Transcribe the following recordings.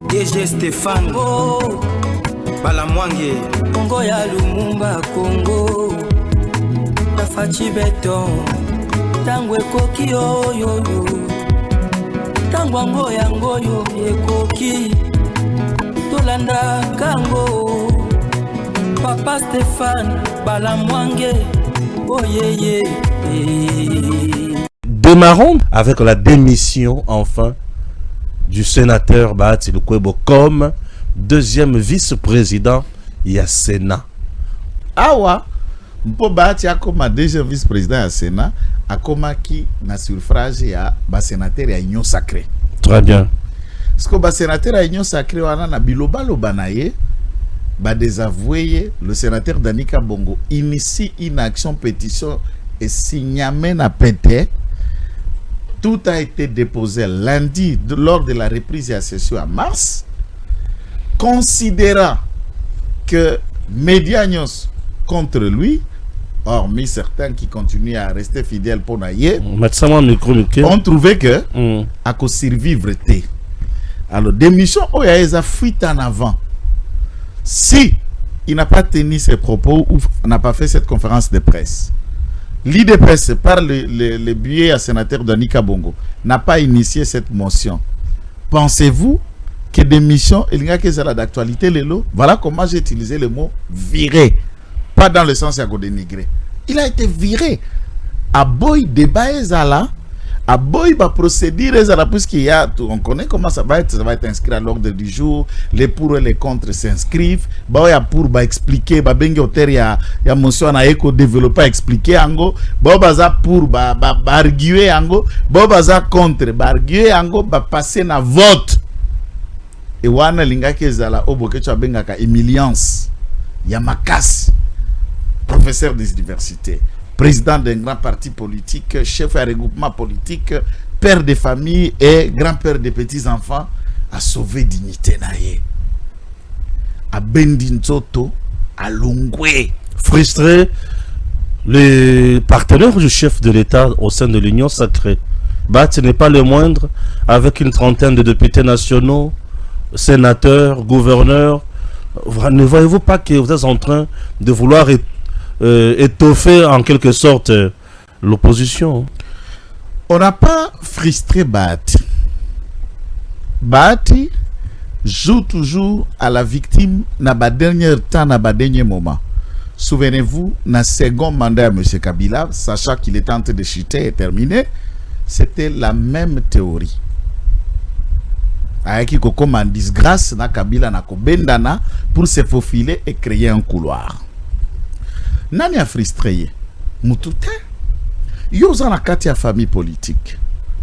DG Stéphane Balamwange Congo ya Lumumba Congo Tafachi Beton Tangwe koki oyo Tangwango yango yo ekoki Tolanda kango Papa Stéphane Balamwange Oh yeah. Démarrons avec la démission enfin du sénateur Bahati Lukwebo comme deuxième vice-président ya Sénat. Awa mpo Bahati akoma deuxième vice-président ya Sénat akoma ki na suffrage ya ba sénateur ya Union Sacrée. Très bien. Parce que ba sénateur ya Union Sacrée wana na biloba lobanaye ba désavoué le sénateur Danika Bongo initie une action pétition et signamé na pété. Tout a été déposé lundi lors de la reprise de la session en mars, considérant que Médianos contre lui, hormis certains qui continuent à rester fidèles pour naïe, ont trouvé que à cause survivre té. Alors démission où il y a une fuite en avant. Si il n'a pas tenu ses propos ou n'a pas fait cette conférence de presse, l'IDPS, par le biais à sénateur Danika Bongo, n'a pas initié cette motion. Pensez-vous que des missions, il y a que ça d'actualité, voilà comment j'ai utilisé le mot viré. Pas dans le sens de dénigrer. Il a été viré. À boy débat ezala, à boy ba procédure ezala, puisqu'il y a, on connaît comment ça va être inscrit à l'ordre du jour, les pour et les contre s'inscrivent, bah ya pour ba expliquer, ba bengi auteur ya motion na eko développer expliquer ango, bah baza pour ba arguer ango, bah baza contre ba arguer ango, ba passer na vote. Et wana linga kezala oboke cha benga ka humiliance, ya makasi, professeur des universités, président d'un grand parti politique, chef à regroupement politique, père de famille et grand-père de petits-enfants, a sauvé dignité naïe. A Bendinzoto, à Longwe. Frustré, les partenaires du chef de l'État au sein de l'Union Sacrée, ce n'est pas le moindre, avec une trentaine de députés nationaux, sénateurs, gouverneurs. Ne voyez-vous pas que vous êtes en train de vouloir étoffer en quelque sorte l'opposition? On n'a pas frustré Bahati. Bahati joue toujours à la victime dans le dernier temps, dans le dernier moment. Souvenez-vous, dans le second mandat de M. Kabila, sachant qu'il est en train de chuter et terminer, c'était la même théorie. Avec qui comme en disgrâce, na Kabila na kobendana pour se faufiler et créer un couloir. Nani a frustré mutute yo za na kati ya famille politique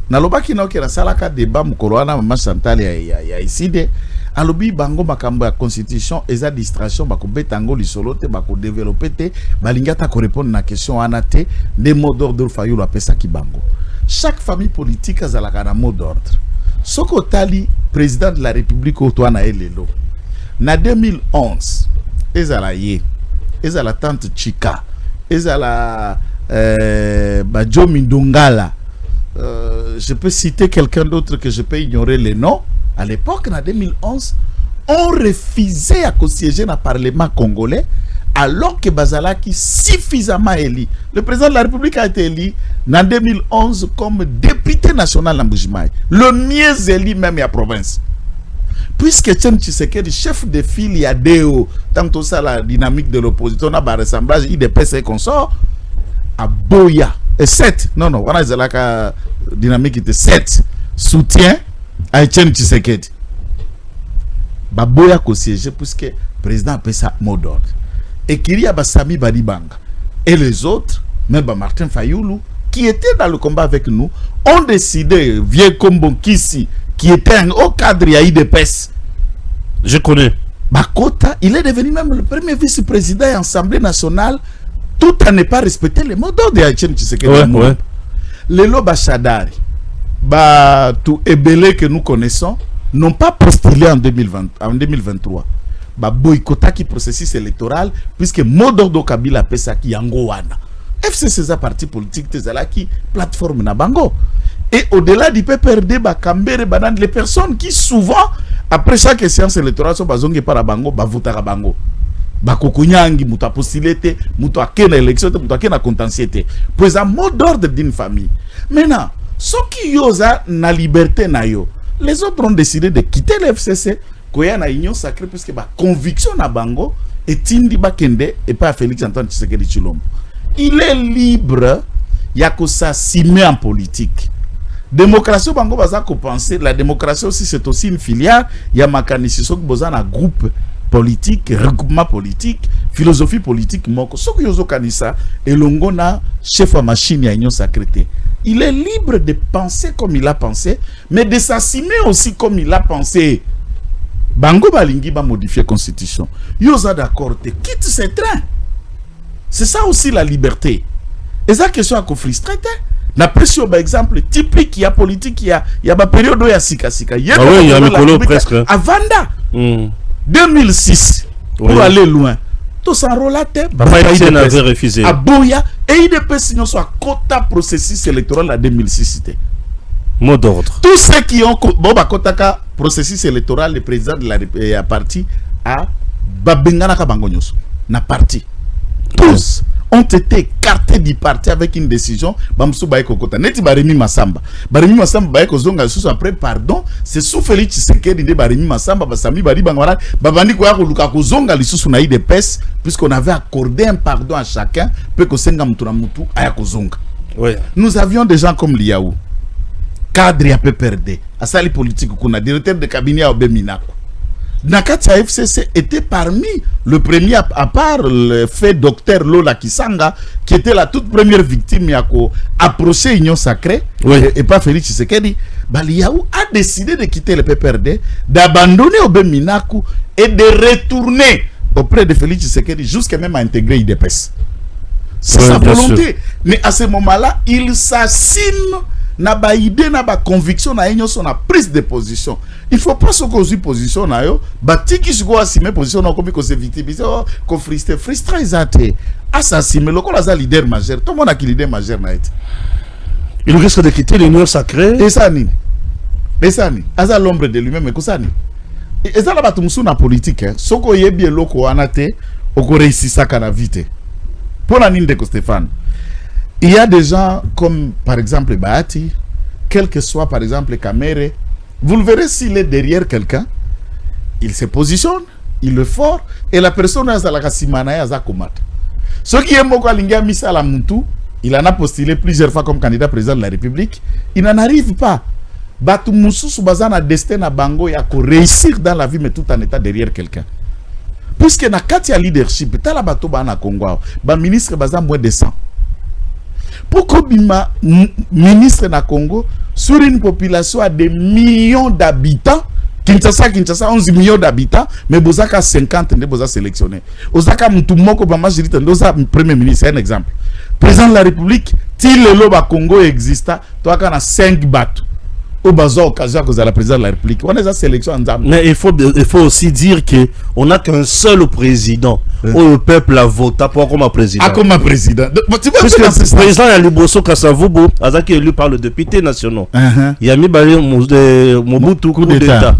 na lobaki na okera salaka débat mukoloana mama Chantal ya iside alobi bango makambo ya constitution eza distraction bako betango lisolo te bako développer te balingata ko répondre na question wana te de mot d'ordre fayulu apesa ki bango. Chaque famille politique azalaka na mot d'ordre. Soko tali président de la République otwana elelo na 2011 ezala ye eza la tante Chika, eza la Badjomi Ndongala, je peux citer quelqu'un d'autre que je peux ignorer les noms. À l'époque, en 2011, on refusait à siéger dans le Parlement congolais alors que Bazalaki suffisamment élu. Le président de la République a été élu en 2011 comme député national en Mbujimaï, le mieux élu même à la province. Puisque Etienne Tshisekedi, chef de file, il y a DO, tant que ça, la dynamique de l'opposition, on a un ressemblage, il dépasse et consort, à Boya, et 7, non, on a la dynamique était 7, soutien à Etienne Tshisekedi. Boya ko siège, puisque le président a fait ça mot d'ordre. Et qu'il y a Sami Badibanga, et les autres, même Martin Fayoulou, qui étaient dans le combat avec nous, ont décidé, vieux Kombo Kisi, qui était un haut cadre à IDPS. Je connais. Bakota, il est devenu même le premier vice-président de l'Assemblée nationale, tout en ne pas respecter les mots d'ordre de Etienne Tshisekedi. Ouais. Les Lobachadari, tout Ebele que nous connaissons, n'ont pas postulé en 2023. Boycota qui processus électoral, puisque mot d'ordre Kabila pesa ki yango wana. FCC c'est un parti politique qui plateforme na bango. Et au-delà du PPRD, les personnes qui souvent Après chaque séance électorale, so bazongi para bango, bavutaka bango. Bakokunyangi, muta postulete, muta kena élection, muta kena contentieux. Pour un mot d'ordre d'une famille. Maintenant, ceux qui yosa na liberté na yo, les autres ont décidé de quitter le FCC, koya na union sacrée, puisque ba conviction na bango, et tindi bakende, et pas Félix Antoine Tshisekedi Tshilombo. Il est libre, yako sa s'immer en politique. Démocratie, bango baza ko penser, la démocratie aussi c'est aussi une filière, il y a makanisi sok boza na groupe politique, regroupement politique, philosophie politique, moko sok yozo kanisa, et longo na chef à machine ya union sacrée. Il est libre de penser comme il a pensé, mais de s'assumer aussi comme il a pensé. Bango balingi ba modifier constitution. Yoza d'accord, te quitte ce train. C'est ça aussi la liberté. Et ça question à confrustrer. Na pression par exemple typique qui a politique qui a ba période où il y a sika. Ah oui, il y a Mikolo presque. À Vanda. 2006 pour aller loin. Tout s'enrôle à terre. Papa Etienne avait refusé. À Boya et IDP sinon soit quota processus électoral à 2006. Mot d'ordre. Tous ceux qui ont bon ba kotaka processus électoral, le président de la parti a babengana ka bango nyoso na parti. Tous ont été écartés du parti avec une décision. Bamsou baye kokota. Neti Baremi Massamba. Baremi Massamba baye kozonga sous après pardon. C'est sous Félix Tshisekedi de Baremi Massamba basami bari bangwara babandi ko yako luka kozonga lisusu na IDPS puisqu'on avait accordé un pardon à chacun peut ko senga mutu na mutu aya kozonga. Oui. Nous avions des gens comme Liaou. Cadre à PPRD. Asali politique kuna directeur de cabinet à Obeminako. Nakatia FCC était parmi le premier, à part le fait docteur Lola Kisanga, qui était la toute première victime à approcher l'Union sacrée, oui. et pas Félix Tshisekedi. Baliaou a décidé de quitter le PPRD, d'abandonner Obeminaku et de retourner auprès de Félix Tshisekedi jusqu'à même à intégrer IDPS. C'est sa volonté. Mais à ce moment-là, il s'assume na ba idée na ba conviction na enyo son na prise de position. Il faut pas se causer position na yo ba tiki siko assumer position na komi ko se victimiser ko frustrer izate assassiner le kola za leader majeur tout le monde a qui leader majeur na été. Il risque de quitter l'union sacrée. Et ça ni aza l'ombre de lui-même ko ça ni et ça la ba tumusu na politique soko yebi eloko anate oko réussir ça kana vite pour la ninde ko Stéphane. Il y a des gens comme par exemple Bahati, quel que soit par exemple Kamere, vous le verrez s'il est derrière quelqu'un, il se positionne, il le fort, et la personne a la kasimana a zakomat. Ce qui est Moko Alinga Missa la Moutou, il en a postulé plusieurs fois comme candidat président de la République, il n'en arrive pas. Batu Moussou Soubazana destin à Bango ya ko réussir dans la vie mais tout en état derrière quelqu'un. Puisque na katia leadership, tala bato ba na Congo, ba ministre baza moins de 100. Pourquoi Bima, ministre na Congo, sur une population à des millions d'habitants, Kinshasa 11 millions d'habitants, mais Bozaka 50 ne Boza sélectionné. Ozaka Moutoumoko Bama Jirita, Loza premier ministre, c'est un exemple. Président de la République, si le Loba Congo exista, toi quand on a 5 bateaux. Au bazar occasion que la présidente de la République. On est à sélection en dame. Mais il faut aussi dire que on n'a qu'un seul président. Où le peuple a voté pour comme président. Ah, comme président. Puisque le président Yaluboso Kasavubu, Azaki élu par le député national. Il y a mis Mobutu coup d'état.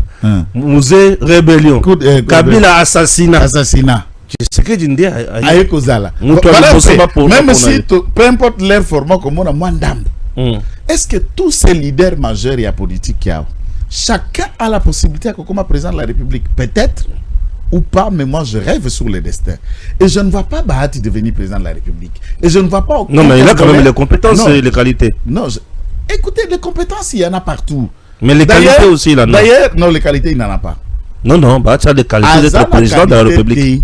Mouzé rébellion. Kabila assassinat. C'est que Dindé a Kozala. Même si peu importe leur format comme on a moins d'âme. Est-ce que tous ces leaders majeurs et politiques, chacun a la possibilité comme président de la République? Peut-être ou pas, mais moi je rêve sur le destin. Et je ne vois pas Bahati devenir président de la République. Et je ne vois pas... Non, mais il a quand même les compétences et les qualités. Non, écoutez, les compétences, il y en a partout. Mais les qualités aussi, il en a. D'ailleurs, non, les qualités, il n'en a pas. Non, Bahati a des qualités d'être président de la République.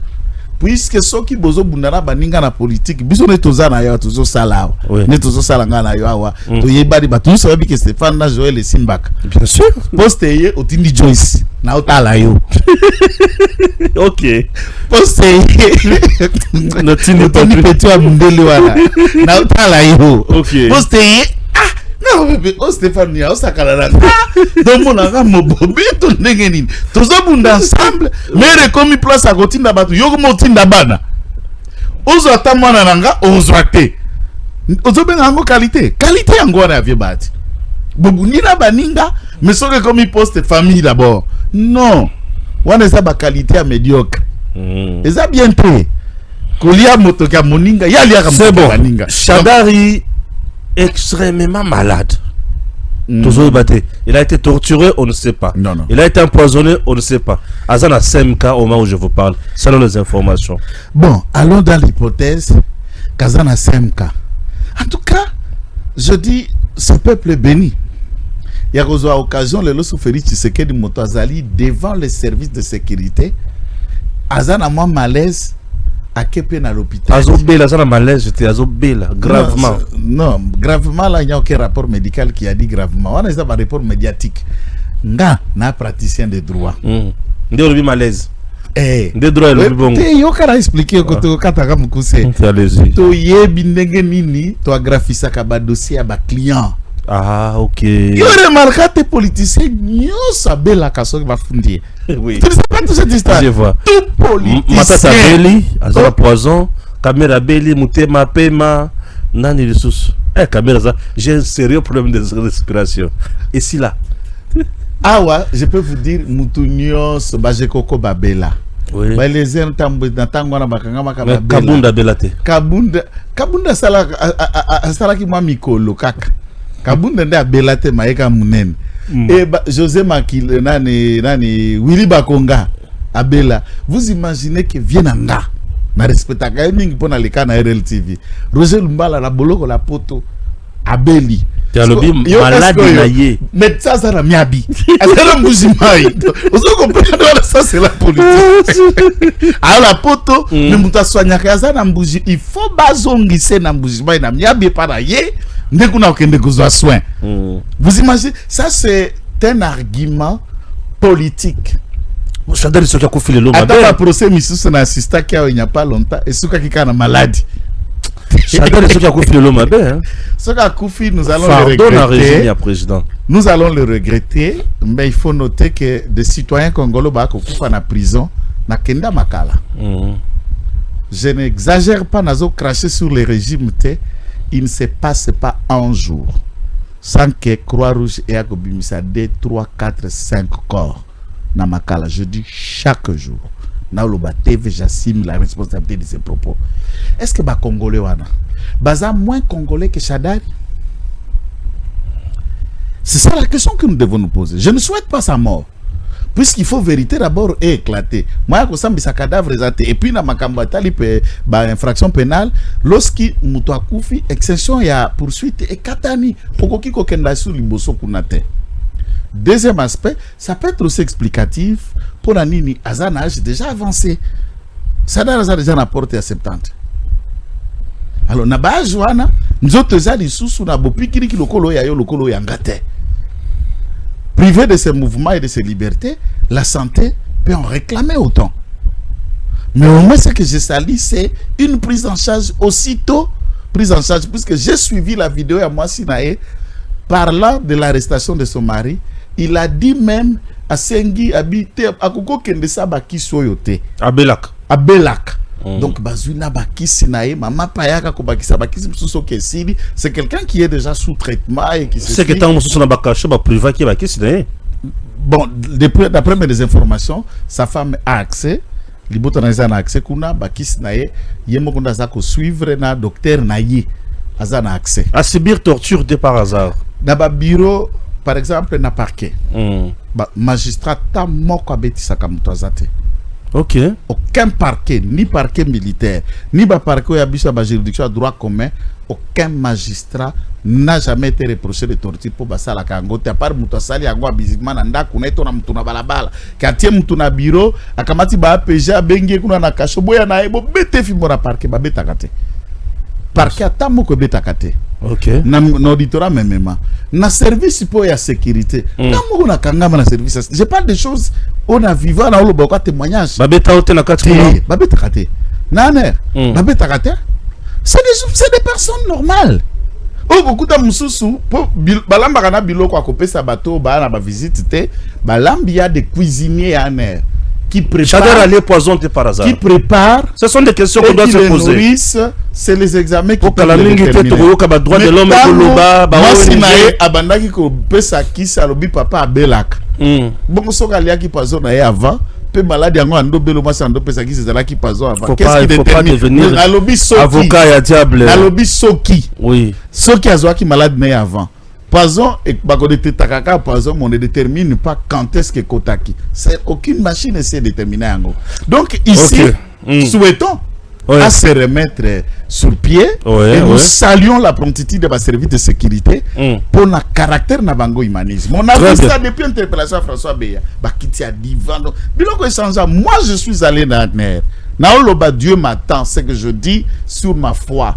Puisque ceux qui bozo bundara baninga na politique biso ne tozana ya tozo sala ne tozo sala ngana yo awa to yebadi batu so bi que Stéphane na Joël et Simbak bien sûr posteye otindi Joyce na otala yo OK posteye no tindi petit abundeli wala na otala yo OK posteye non mais o Stéphane ya osakala na donc mon aga mobobe to ndenge nini tozo bunda ensemble mais comme place à kotinda batu yo ko tinda bana ozo atamana nanga ozo ate ozo benga ngo qualité yango na vie bati bobu ni na baninga mais soke comme poste famille d'abord Non. Wana eza ba qualité à médiocre. Eza bien te. Kolia motoka moninga, ya lia c'est bon. Shadari extrêmement malade. Il a été torturé, on ne sait pas. Non. Il a été empoisonné, on ne sait pas. Azana SMK au moment où je vous parle, selon les informations. Bon, allons dans l'hypothèse qu'Azana SMK. En tout cas, je dis, ce peuple est béni. Il y a eu l'occasion, le Lossouferi Tshisekedi Motazali, devant les services de sécurité, Azana moins malaise. À Kepen à l'hôpital. Azobela, ça malaise, j'étais Azobela, gravement. Non, gravement, là, il n'y a aucun rapport médical qui a dit gravement. On a un rapport médiatique. Nga, na praticien de droit. Ndé malaise. Des droits, le bon. Il y a expliqué que tu as mukuse. Allez-y. To yebi ndenge nini, to agrafisa kaba dossier à ba client. Ah, ok. Il y a remarqué que les politiciens n'ont pas la casse qui va fonder. Oui. Tu ne sais pas toute cette histoire. Je vois. Tout politicien. Matata Beli, Azala Poison, Kamera Beli, Moutema Pema, Nani les sous. Kamera, j'ai un sérieux problème de respiration. Et si là. Ah ouais, je peux vous dire, Moutunios, Bajekoko Babela. Oui. Bah les gens n'entendent pas Kabunda Belate. Kabunda sala ki mwa mikolo kaka. Kabunda nde Belate maeka munene. Et José Makil nani Willy Bakonga Abela. Vous imaginez que Vienanga na respecta ka mingi pona leka na RLTV. Roger Lumbala la boloko la poto Abeli. Tialobi malade na ye. Mais ça ça na miabi. Azala mbuzimai. Ozo comprendre ça c'est la politique. À la poto, mais muta soigna ka azana mbuzi, il faut bazongise na mbuzimai na miabi para ye. Ndekuna okende kozwa soin. Vous imaginez ça c'est un argument politique. Shadari soka kufile lo mabe. Attends, procès misusu na assista qui il n'y a pas longtemps et soka kika na maladie. Shadari soka kufile lo mabe hein. Soka kufi nous allons le regretter. Président. Nous allons le regretter, mais il faut noter que des citoyens congolais ba kufa na prison na kenda makala. Je n'exagère pas nazo cracher sur les régimes té. Il ne se passe pas un jour sans que Croix-Rouge ait à Kobimisa 2, 3, 4, 5 corps. Dans ma cala, je dis chaque jour. J'assume la responsabilité de ces propos. Est-ce que les Congolais sont moins Congolais que Shadari? C'est ça la question que nous devons nous poser. Je ne souhaite pas sa mort. Puisqu'il faut vérité d'abord et éclater. Moi, je suis un cadavre. Et puis, dans ma infraction pénale, lorsqu'il y a koufi, exception, il y a poursuite et katani. Deuxième aspect, ça peut être aussi explicatif pour un nini à un âge déjà avancé. Ça a déjà apporté à 70. Alors, na ba joana, nous autres, sous na bopikiri ki lokolo ya yo lokolo ya ngate. Privé de ses mouvements et de ses libertés, la santé peut en réclamer autant. Mais au moins, ce que je salue, c'est une prise en charge aussitôt. Prise en charge, puisque j'ai suivi la vidéo à moi, Sinae, parlant de l'arrestation de son mari. Il a dit même à Sengi, habité à Koko Kendesa Baki Soyote. À Belak. À Belak. Donc, Bazuna Baki Sinae, Mama Payaka Kobakisa Baki Soukesidi, c'est quelqu'un qui est déjà sous traitement et qui se. C'est que tant que Bakache, privé qui Baki Sinae. Bon, d'après mes informations, sa femme a accès. Libotanaza a accès. Kuna Baki Sinae, Yemokunda Zako suivre na docteur Naye. Azana accès. À subir torture de par hasard. Dans le bureau, par exemple, na parquet. Magistrat, ta moko abetisa kamutazate. Ok. Aucun parquet, ni parquet militaire, ni parquet à la juridiction à droit commun, aucun magistrat n'a jamais été reproché de torture pour basa la kangote. À part Moutasali, à Guabizman, Anda, Kuneto, Namtuna Balabala, Katia Mutuna Biro, Akamati Ba, Peja, Bengue, Kuna Kashoboya, Naebo, Bete Fibora Parquet, Babetakate. Parquet à Tamoko Betakate. Ok. N'auditorat même. Na service pour la sécurité. Namoko na kangama na service. Je parle des choses. On a vivant dans le boka témoignage. Babeta ote na kati. Babeta kate. Naner. Babeta kate. C'est des personnes normales. Oh beaucoup de mususu pour balamba kana biloko akopesa bateau ba na ba visite te. Balambi ya des cuisiniers à aner qui prépare. Chader allié poison par hasard. Qui prépare. Ce sont des questions qu'on doit se poser. C'est les examens qui peuvent le déterminer. Droit de l'homme abandaki ko pesa kisa lobi papa abelaka. Bon soka lia qui poison na avant. Peu malade yango ando belo masa ando pesa kisa zala qui poison avant. Qu'est-ce qui détermine? Avocat ya diable. Na lobi soki. Oui. Soki azwa qui malade na avant. Poison et bakodete takaka poison on ne détermine pas quand est-ce que kotaki. C'est aucune machine essaie de déterminer yango. Donc ici souhaitons à se remettre sur pied et nous saluons la promptitude de la service de sécurité pour le caractère na bango humanisme. On a vu ça depuis l'interpellation à François Beya. Bakiti a divan. Moi je suis allé dans la mer. Naoloba Dieu m'attend, c'est que je dis sur ma foi.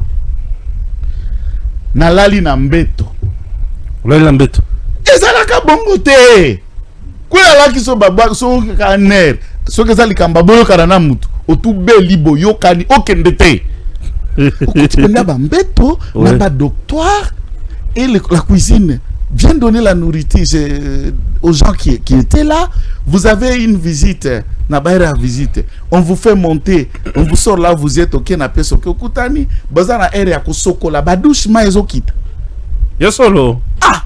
Nalali na mbeto. Lambeto. Ezalaka bongo te. Kwa la ki so baba so ka ner. So ke zali kamba bolo karana mutu. Otu beli boyo kani okende te. On a bambeto, on a pas doctoire et la cuisine vient donner la nourriture aux gens qui étaient là. Vous avez une visite, nabaira visite. On vous fait monter, on vous sort là, vous êtes au canapé soke okutani, bazana area ko sokola badouche ma ezokita. Yo solo. Ah,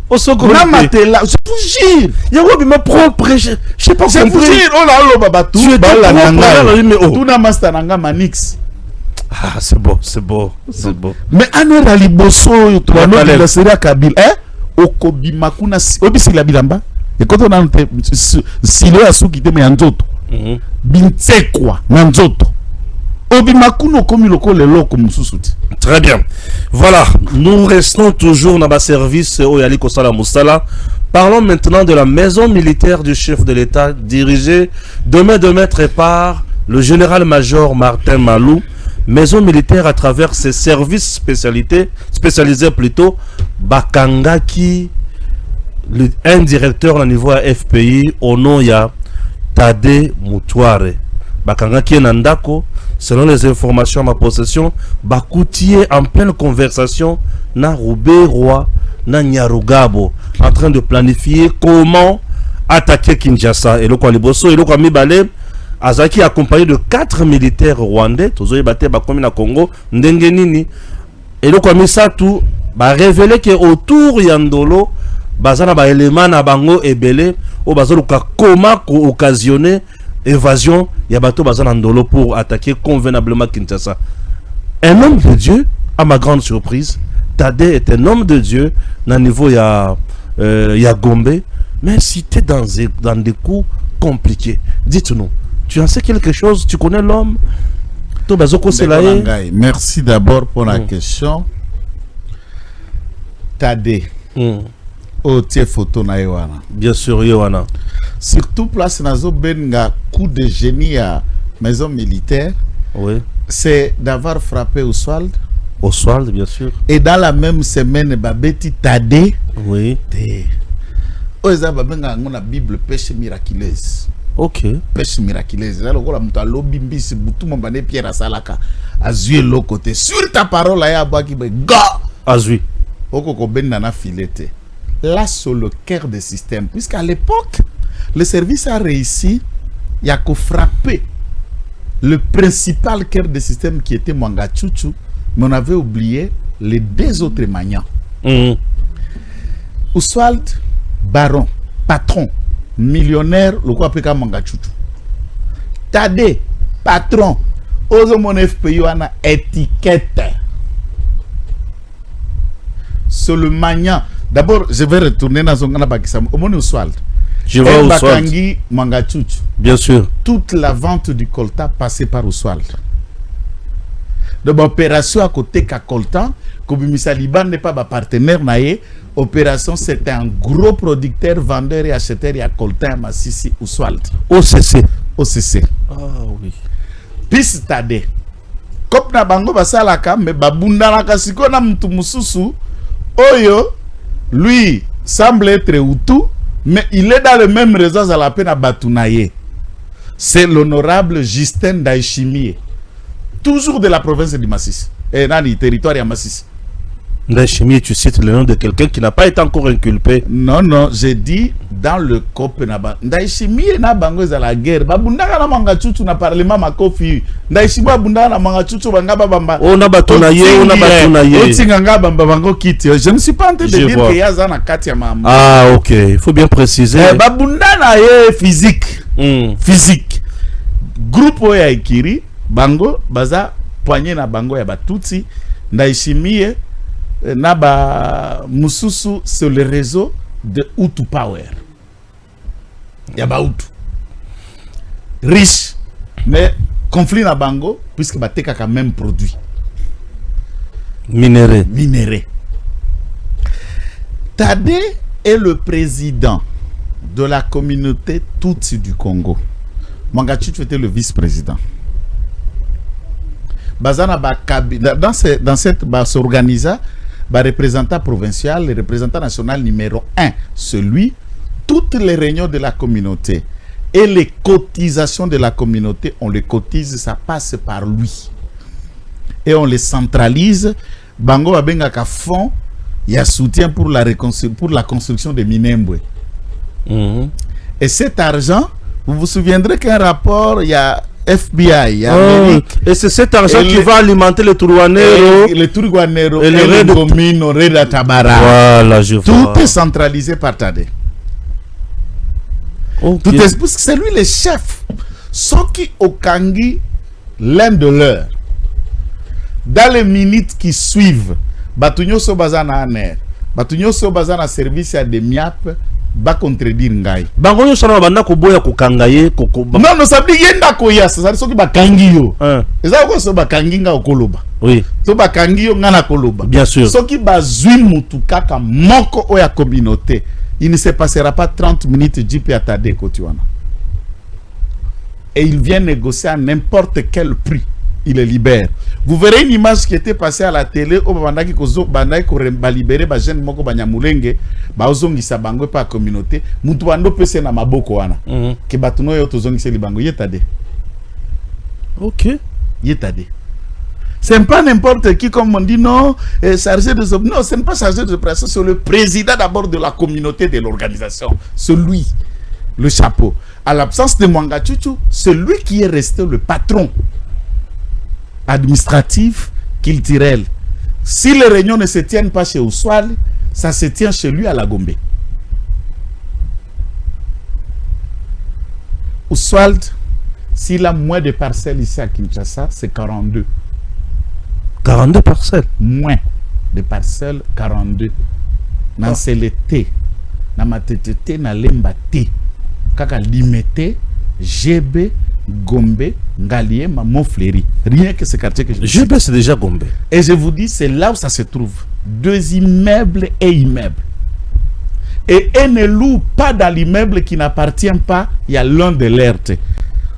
au secours. Na matela, je vous jure. Yango bima propre, je sais pas comment. Je vous jure, oh là baba tout. Tu es la nanga. Tout na master nanga manix. Ah, c'est beau, c'est beau, c'est beau. Mais anera liboso to no la seria Kabila, okobima kuna obisi la bilamba. Et quand on a silo ya suki te me nzoto. Bintsekwa na nzoto. Très bien. Voilà, nous restons toujours dans le service Oyali Kosala Moussala. Parlons maintenant de la maison militaire du chef de l'État dirigée de main de maître par le général-major Martin Malou. Maison militaire à travers ses services spécialisés plutôt, Bakangaki, un directeur au niveau FPI, au nom ya Tade Moutouare. Bakangaki Nandako, selon les informations à ma possession, Bakoutier en pleine conversation, na Roubé Roi, na Nyarugabo, en train de planifier comment attaquer Kinshasa. Et le Kwaliboso, et le Kwamibale, Azaki accompagné de 4 militaires rwandais, Tozoye Bate Bakomi na Congo, Ndengenini, et le Kwamisatu, ba révélé que autour Yandolo, Bazana ba élément na bango ebele, au Bazalo comment occasionner évasion, Yabato Bazana Ndolo pour attaquer convenablement Kinshasa. Un homme de Dieu, à ma grande surprise, Tade est un homme de Dieu, dans le niveau ya Gombe, mais cité dans des coups compliqués. Dites-nous. Tu en sais quelque chose? Tu connais l'homme? Merci d'abord pour la question. Tade. Oh, tiens, photo na Yohana. Bien sûr, Yohana. Surtout, place Nazo Benga, coup de génie à maison militaire. Oui. C'est d'avoir frappé Oswald. Oswald, bien sûr. Et dans la même semaine, Babeti Tade. Oui. Oh, ça va bien dans la Bible, pêche miraculeuse. Ok. Pêche miraculeuse. Là, le muta lobimbi, c'est boutou mon bané Pierre à Salaka. Azui l'autre côté. Sur ta parole, là, il y a un qui me ga. Azui. Oko ben nana filete. Là, sur le cœur des systèmes. Puisqu'à l'époque, le service a réussi, il y a qu'à frapper le principal cœur des systèmes qui était Mwangachuchu, mais on avait oublié les deux autres maniants. Oswald, baron, patron, millionnaire, le quoi appelé Mwangachuchu. Tade, patron, ozo mon FPI a étiquette. Sur le maniant. D'abord, je vais retourner dans son Bakissam. Au monde Oswald. Je vois Oswald. Bien sûr. Toute la vente du coltan passait par Oswald. De l'opération à côté de coltan, Kobimisa Liban n'est pas ma partenaire. Opération, c'était un gros producteur, vendeur et acheteur à coltan à Massissi Oswald. OCC. OCC. Ah oui. Piste Tade. Comme na bango basalaka, mais babunda na kasiko na mtu mususu. Oyo. Lui semble être Hutu, mais il est dans le même réseau à la peine à Batounaye. C'est l'honorable Justin Daishimie, toujours de la province du Massis, et dans le territoire de Massis. Ndayishimiye, tu cites le nom de quelqu'un qui n'a pas été encore inculpé. Non, non, j'ai dit dans le Copenhague. Ndayishimiye na bango za la guerre. Babundaka na manga chuchu na parlement makofi. Ndayishimiye babundaka na manga chuchu bangaba bamba. On a batonaye, on a batonaye. Otinganga bamba bango kiti. Je ne suis pas en train de dire que yaza na kati ya mamu. Ah, OK, il faut bien préciser. Babundana ye physique. Physique. Groupe oya ikiri bango baza poigné na bango ya batutsi. Ndayishimiye Naba Mususu sur le réseau de Hutu Power. Yaba Hutu. Riche, mais conflit na bango, puisque Bateka quand même produit. Minéré. Tade est le président de la communauté Tutsi du Congo. Mwangachuchu était le vice-président. Bazana dans cette s'organisa représentant provincial, le représentant national numéro 1, toutes les réunions de la communauté et les cotisations de la communauté, on les cotise, ça passe par lui. Et on les centralise. Bango Abenga ka fond, il y a soutien pour la construction de Minembwe. Et cet argent, vous vous souviendrez qu'un rapport, il y a FBI, et c'est cet argent qui va alimenter le Turwanero, le Turwanero et le Gomino, Reda Tabara. Voilà, je vois. Tout est centralisé par Tade. Tout est parce que c'est lui le chef. Soki Okangi, l'un de leurs, dans les minutes qui suivent, Batunyo Sobazana Aner, Batunyo Sobazana service à des MIAP, ba contredire ngai bango sona banda ko boya ko kangaye ko non no sabli yenda ko yasa ça soki bakangi yo eza ko so bakangi nga okoloba oui to bakangi yo ngana koloba bien sûr soki bazui mutu kaka moko oya communauté il ne se passera pas 30 minutes JP Atade kotiwana et il vient négocier à n'importe quel prix. Il le libère. Vous verrez une image qui était passée à la télé au bandaki kozo bandaki ko libérer ba jeune moko banyamulenge ba ozongisa bango pa communauté mutu bando pese na maboko wana ke batuno yo tozongisa libango Yetade. OK, Yetade. C'est pas n'importe qui comme on dit non, chargé de non, c'est pas chargé de opération, c'est le président d'abord de la communauté de l'organisation, celui le chapeau. À l'absence de Mwangachuchu, c'est lui qui est resté le patron administratif, culturel. Si les réunions ne se tiennent pas chez Oswald, ça se tient chez lui à la Gombe. Oswald, s'il a moins de parcelles ici à Kinshasa, c'est 42. 42 parcelles? Moins de parcelles, 42. Dans l'été, dans ma tête, dans l'embate, kaka limité, GB, Gombe, Ngalié, Mamofleri. Rien que ce quartier que je GB, c'est déjà Gombe. Et je vous dis, c'est là où ça se trouve. 2 immeubles et immeubles. Et elle ne loue pas dans l'immeuble qui n'appartient pas, il y a l'un de l'ERT.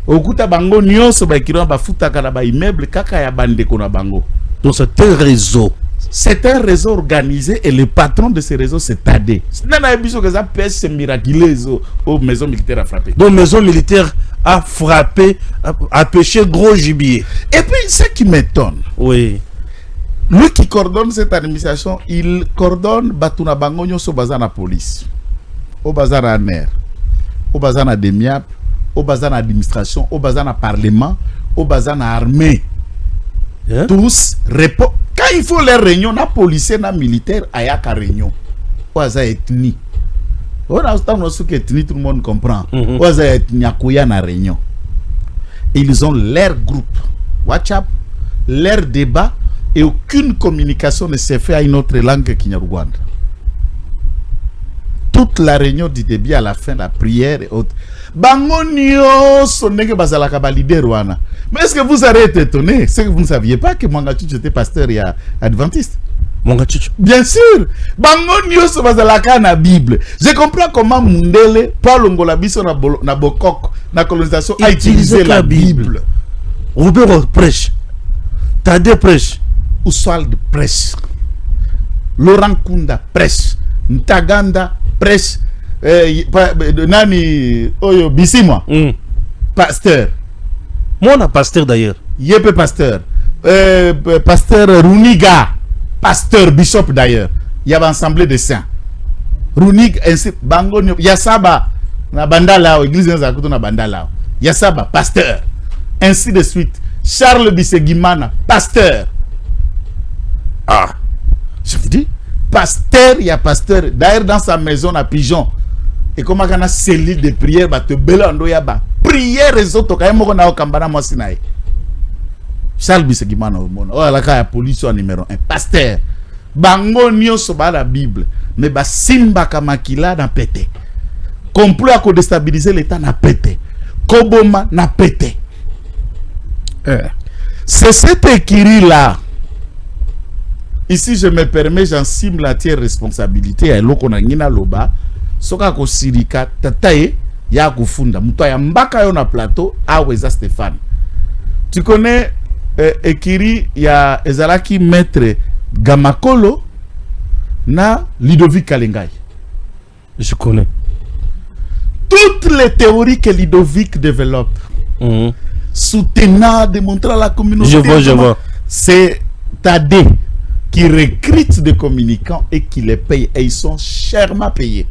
Okuta bango nyonso ba kiron ba futaka na ba immeuble kaka ya bande kona bango. Donc c'est un réseau. C'est un réseau organisé et le patron de ce réseau c'est Tade. Nana biso que ça pèse miraculeuse aux maisons militaires à frapper. Donc maison militaire a frappé, a pêché gros gibier. Et puis ce qui m'étonne. Oui. Lui qui coordonne cette administration, il coordonne Batuna Bango nyonso bazana police. Au bazana aner. Au bazana demiap, au bazana administration, au bazana parlement, au bazana armée. Yeah. Tous répondent. Quand il faut les réunions, na policiers, na militaires, il y a qu'à réunion. Oaza ethnie. On a ethnie, tout le monde comprend. Oaza ethnie, à na réunion. Ils ont leur groupe WhatsApp, leur débat, et aucune communication ne se fait à une autre langue que Kinyarwanda. Toute la réunion du début à la fin, la prière et autres. Bangonio sonenge bazalaka ba leader wana. Mais est-ce que vous avez été étonné? C'est que vous ne saviez pas que Mwangachuchu était pasteur et adventiste. Mwangachuchu. Bien sûr. Bangonio so bazalaka na Bible. Je comprends comment Mundele, Paul Ngolabiso na Bokok, na colonisation a utilisé la Bible. Robert prêche. Tade prêche. Oswald prêche. Laurent Kunda prêche. Ntaganda prêche. Nani Oyo Bisimwa pasteur. Moi on a pasteur d'ailleurs. Yepe pasteur. Pasteur Runiga pasteur, bishop d'ailleurs. Il y a l'assemblée des saints. Runik, ainsi, Bango, Yassaba, na bandala, église na bandala. Yassaba, pasteur. Ainsi de suite. Charles Bisegimana, pasteur. Ah, je vous dis, pasteur, il y a pasteur. D'ailleurs, dans sa maison, à Pigeon. Et comment on a cellule de prière, bah, te belando ya ba. Prière, les autres, quand même, on a au Kambana Mosinaï. Charles Bisegimana, oh, la police en numéro 1. Pasteur. Bango nyo soba la Bible. Mais ba simba kamakila na pété. Complot à déstabiliser l'État na pété. Koboma na pété. C'est cet écrit-là. Ici, je me permets, j'en cible la tienne responsabilité. À l'okona ngina loba. Soka ko sirika tataye ya kufunda. Muto ya mbaka yo na plateau. Aweza Stéphane. Tu connais écrit ya ezalaki maître Gamakolo na Ludovic Kalengai. Je connais. Toutes les théories que Ludovic développe, soutenant, démontrant à la communauté. Je vois. C'est Tadé qui recrute des communicants et qui les paye. Et ils sont chèrement payés.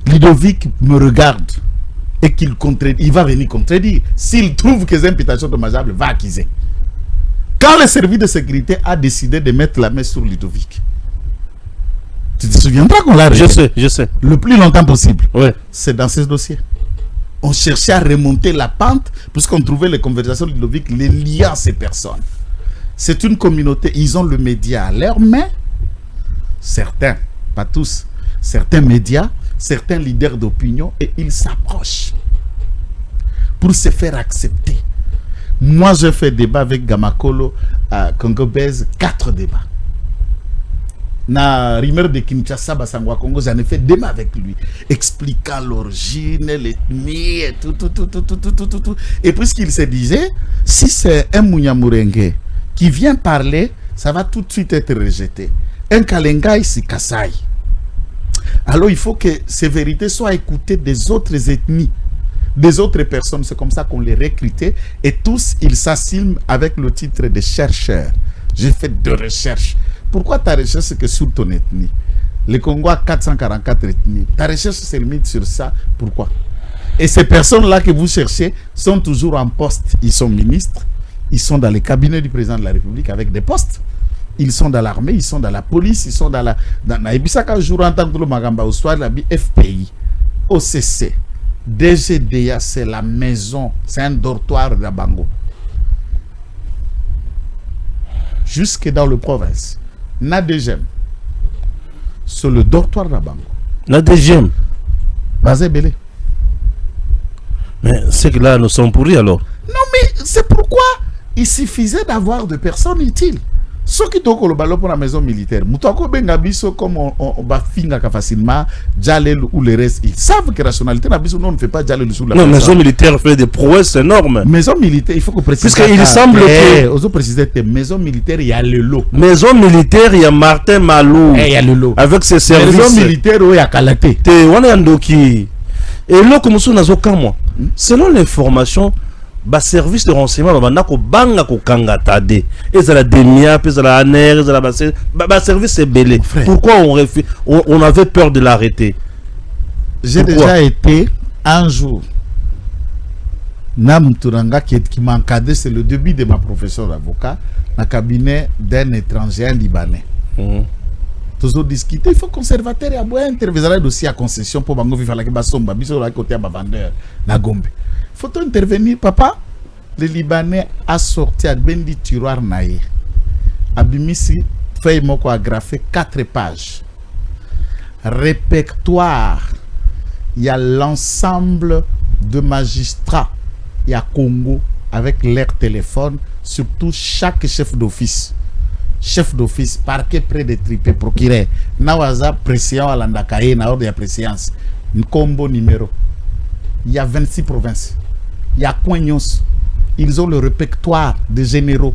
Ludovic me regarde et qu'il contredit. Il va venir contredire. S'il trouve que les imputations dommageables, va accuser. Quand le service de sécurité a décidé de mettre la main sur Ludovic, tu te souviendras qu'on l'a arrêté? Je sais. Le plus longtemps possible. Ouais. C'est dans ce dossier. On cherchait à remonter la pente puisqu'on trouvait les conversations de Ludovic, les liens à ces personnes. C'est une communauté, ils ont le média à leur main. Certains, pas tous, certains médias, certains leaders d'opinion, et ils s'approchent pour se faire accepter. Moi, je fais débat avec Gamakolo à Congo Bez, 4 débats. Na rumeur de Kinshasa, Basangwa Congo, j'en ai fait débat avec lui, expliquant l'origine, l'ethnie, et tout. Et puisqu'il se disait, si c'est un Munyamurenge qui vient parler, ça va tout de suite être rejeté. Un Kalengai, c'est Kassai. Alors, il faut que ces vérités soient écoutées des autres ethnies, des autres personnes. C'est comme ça qu'on les recrutait. Et tous, ils s'assument avec le titre de chercheurs. J'ai fait 2 recherches. Pourquoi ta recherche, c'est que sur ton ethnie? Le Congo a 444 ethnies. Ta recherche se limite sur ça. Pourquoi? Et ces personnes-là que vous cherchez sont toujours en poste. Ils sont ministres. Ils sont dans les cabinets du président de la République avec des postes. Ils sont dans l'armée, ils sont dans la police, ils sont dans la... Ibisaka jour en tant que le Magamba au soir, la FPI, OCC, DGDA, c'est la maison, c'est un dortoir de Bango. Jusque dans le province. Nadegem, c'est le dortoir de Bango. Nadegem. Bazé Belé. Mais c'est que là, nous sommes pourris alors. Non, mais c'est pourquoi il suffisait d'avoir des personnes utiles. Ceux qui ont le ballon pour la maison militaire, comme on va finir facilement, Djalel ou le reste, ils savent que la rationalité, on ne fait pas Djalel sous la maison militaire fait des prouesses énormes. Maison militaire, il faut que préciser. Puisqu'il semble que. Aux préciser que maison militaire, il y a le lot. Maison militaire, il y a Martin Malou. Il y a le lot. Avec ses services. Maison militaire, il y a Kalaté. Et là, comme ça, moi, selon l'information, ba service de renseignement ko banga ko kangatade ezala demia ezala aner ezala ba service est belé. Pourquoi on avait peur de l'arrêter? J'ai déjà été un jour Nam Turanga qui m'a encadré, c'est le début de ma profession d'avocat, dans le cabinet d'un étranger, un Libanais. Toujours discuter, il faut conservateur et aboyer intervenir dossier à concession pour bango vivre avec basomba biso la côté à vendeur na Gombe. Faut intervenir, papa. Le Libanais a sorti à Bendi tiroir naïe. Abimisi feuille moko agrafé 4 pages. Répertoire. Il y a l'ensemble de magistrats. Il y a Congo avec leur téléphone, surtout chaque chef d'office. Chef d'office, parquet près de tripé, procureur. Nawaza pression à l'andakaye, na ordre de préséance. Nkombo numéro. Il y a 26 provinces. Il y a Coignos. Ils ont le répertoire des généraux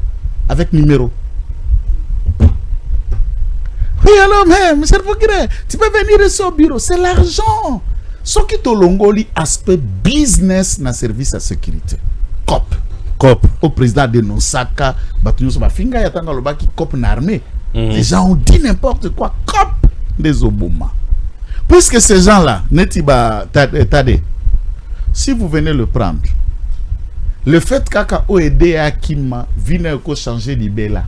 avec numéro. Oui, alors, monsieur le procureur, tu peux venir sur le bureau. C'est l'argent. Ce qui est au Longoli, aspect business dans le service à sécurité. COP. au président de Nosaka, les gens ont dit n'importe quoi, cop des Obama. Puisque ces gens-là, si vous venez le prendre, le fait qu'Aka OED Akima vienne changer l'Ibela,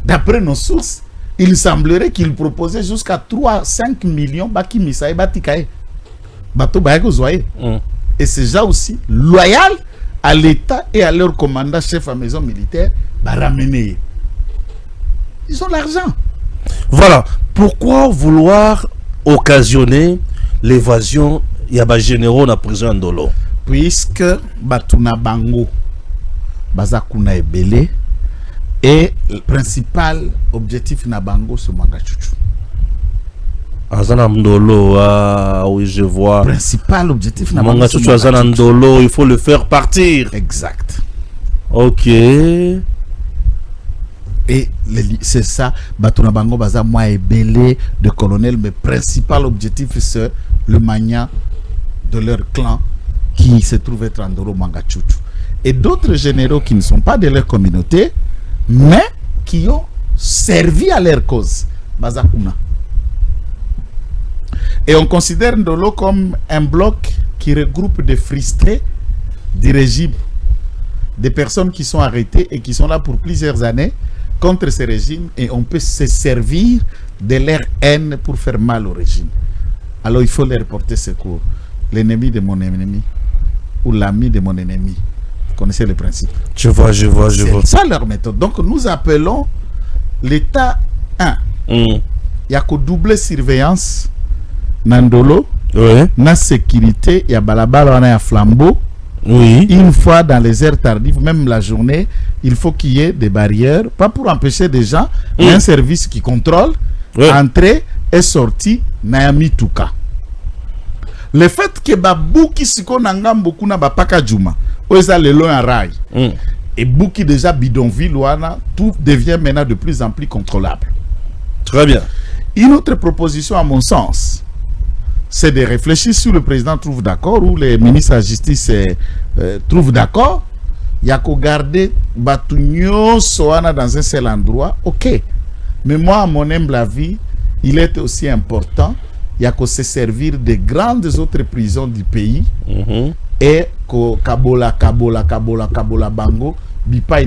d'après nos sources, il semblerait qu'il proposait jusqu'à 3-5 millions Baki Misae Batikae. Et c'est déjà aussi loyal à l'État et à leur commandant chef à maison militaire, ramener. Ils ont l'argent. Voilà. Pourquoi vouloir occasionner l'évasion Yaba généraux na prison Ndolo? Puisque Batuna Bango, Bazakuna Ebele, et le principal objectif na Bango c'est Mangachuchu. Azana Ndolo, oui je vois. Principal objectif na Mangachuchu Azana Ndolo, il faut le faire partir. Exact. Ok. Et c'est ça, Batuna Bango Baza moi Ebele de colonel, mais principal objectif c'est le mania de leur clan qui se trouve être Ndolo Mangachuchu. Et d'autres généraux qui ne sont pas de leur communauté, mais qui ont servi à leur cause. Bazakuna. Et on considère Ndolo comme un bloc qui regroupe des frustrés du régime, des personnes qui sont arrêtées et qui sont là pour plusieurs années contre ce régime, et on peut se servir de leur haine pour faire mal au régime. Alors il faut leur porter secours. L'ennemi de mon ennemi ou l'ami de mon ennemi. Vous connaissez le principe. Je vois. C'est ça leur méthode. Donc nous appelons l'État 1. Il y a que double surveillance. Nandolo. Oui. Na sécurité. Il y a balabala, on a un flambeau. Oui. Une fois dans les heures tardives, même la journée, il faut qu'il y ait des barrières. Pas pour empêcher des gens, mais un service qui contrôle entrée et sortie. Nayami Touka. Le fait que Babouki Siko Nangam beaucoup na Bapaka Juma, Oeza le long en rail, et Bouki déjà bidonville, tout devient maintenant de plus en plus contrôlable. Très bien. Une autre proposition, à mon sens, c'est de réfléchir si le président trouve d'accord ou les ministres de la justice trouvent d'accord. Il y a qu'à garder Batunyo Soana dans un seul endroit. Ok. Mais moi, à mon humble avis, il est aussi important. Il y a qu'à se servir des grandes autres prisons du pays et que Kabola Bango, Bipaï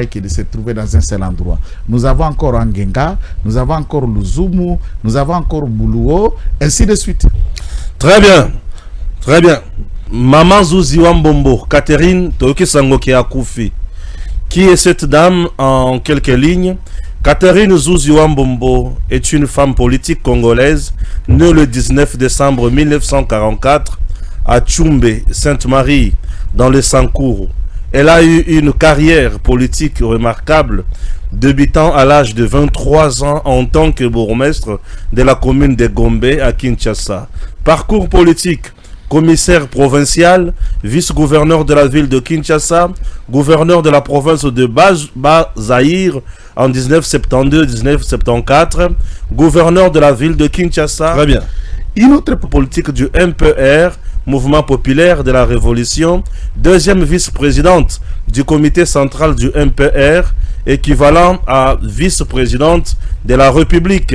qui de se trouver dans un seul endroit. Nous avons encore Angenga, nous avons encore Luzumu, nous avons encore Buluo, ainsi de suite. Très bien. Très bien. Maman Zouzi Wambombo, Catherine Toki Sangoki Akoufi. Qui est cette dame en quelques lignes? Catherine Zouzi Wambombo est une femme politique congolaise née le 19 décembre 1944 à Tchoumbé, Sainte-Marie, dans le Sankourou. Elle a eu une carrière politique remarquable, débutant à l'âge de 23 ans en tant que bourgmestre de la commune de Gombe à Kinshasa. Parcours politique: commissaire provincial, vice-gouverneur de la ville de Kinshasa, gouverneur de la province de Bas-Zaïre en 1972-1974, gouverneur de la ville de Kinshasa. Très bien. Une autre politique du MPR, Mouvement populaire de la Révolution, deuxième vice-présidente du comité central du MPR, équivalent à vice-présidente de la République,